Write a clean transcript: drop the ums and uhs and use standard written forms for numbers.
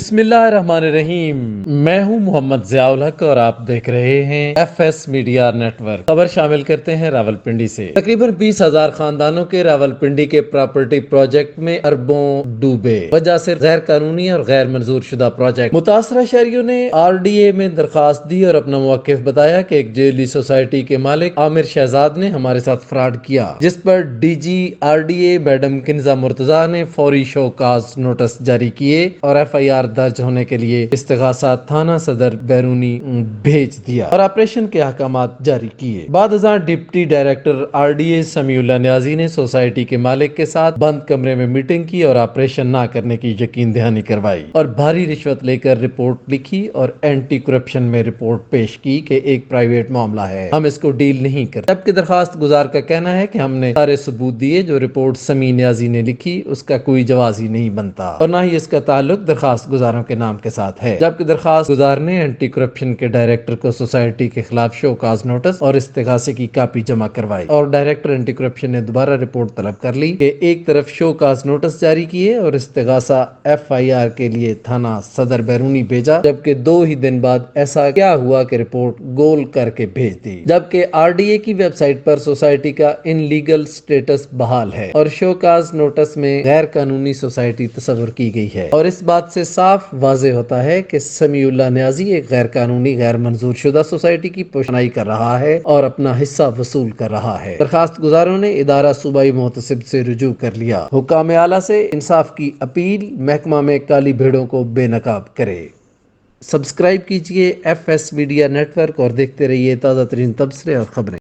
बिस्मिल्लाहिर्रहमानिर्रहीम। मैं हूं मोहम्मद ज़ियाउल हक और आप देख रहे हैं FS मीडिया नेटवर्क। खबर शामिल करते हैं रावलपिंडी से। तकरीबन 20,000 खानदानों के रावलपिंडी के प्रॉपर्टी प्रोजेक्ट में अरबों डूबे। वजह से गैर कानूनी और गैर मंजूर शुदा प्रोजेक्ट। मुतासरा शहरियों ने RDA में दरखास्त दी और अपना मौक़िफ़ बताया कि एक जेली सोसाइटी के मालिक आमिर शहजाद ने हमारे साथ फ्रॉड किया, जिस पर DG RDA madam Kinza Murtaza ने फौरी शोकाज नोटिस जारी किए और FIR दर्ज होने के लिए इस्तिगासा थाना सदर बैरूनी भेज दिया और ऑपरेशन के अहकामात जारी किए। बाद deputy director RDA Samiullah Niazi ने सोसाइटी के मालिक के साथ बंद कमरे में मीटिंग की और ऑपरेशन ना करने की यकीन दहानी करवाई और भारी रिश्वत लेकर रिपोर्ट लिखी और एंटी करप्शन में रिपोर्ट पेश की कि एक प्राइवेट मामला है, हम इसको डील नहीं करते। जबकि दरखास्त गुजार का कहना है कि हमने सारे सबूत दिए, जो रिपोर्ट समी न्याजी ने लिखी उसका कोई जवाज ही नहीं बनता और ना ही इसका ताल्लुक दरखास्त गुजारों के नाम के साथ है। जबकि दरखास्त गुजार ने एंटी करप्शन के डायरेक्टर को सोसाइटी के खिलाफ शोकाज नोटिस और इस्तिगासे की कॉपी जमा करवाई और डायरेक्टर एंटी करप्शन ने दोबारा रिपोर्ट तलब कर ली कि एक तरफ शोकाज नोटिस जारी किए और इस्तिगासा FIR के लिए थाना सदर बैरूनी भेजा, जबकि 2 ही दिन बाद ऐसा क्या हुआ कि रिपोर्ट गोल करके भेज दी। जबकि RDA की वेबसाइट पर सोसाइटी का इनलीगल स्टेटस बहाल है और शोकाज नोटिस में गैर कानूनी सोसाइटी तस्वर की गई है और इस बात से साफ वाज़ेह होता है कि समीउल्लाह न्याजी एक गैर कानूनी गैर मंजूर शुदा सोसाइटी की पोशनाई कर रहा है और अपना हिस्सा वसूल कर रहा है। दरखास्त गुजारों ने इदारा सूबाई मोहतसिब से रुजू कर लिया। हुक्काम आला से इंसाफ की अपील, महकमा में काली भेड़ों को बेनकाब करे। सब्सक्राइब कीजिए FS मीडिया नेटवर्क और देखते रहिए ताज़ा तरीन तबसरे और खबरें।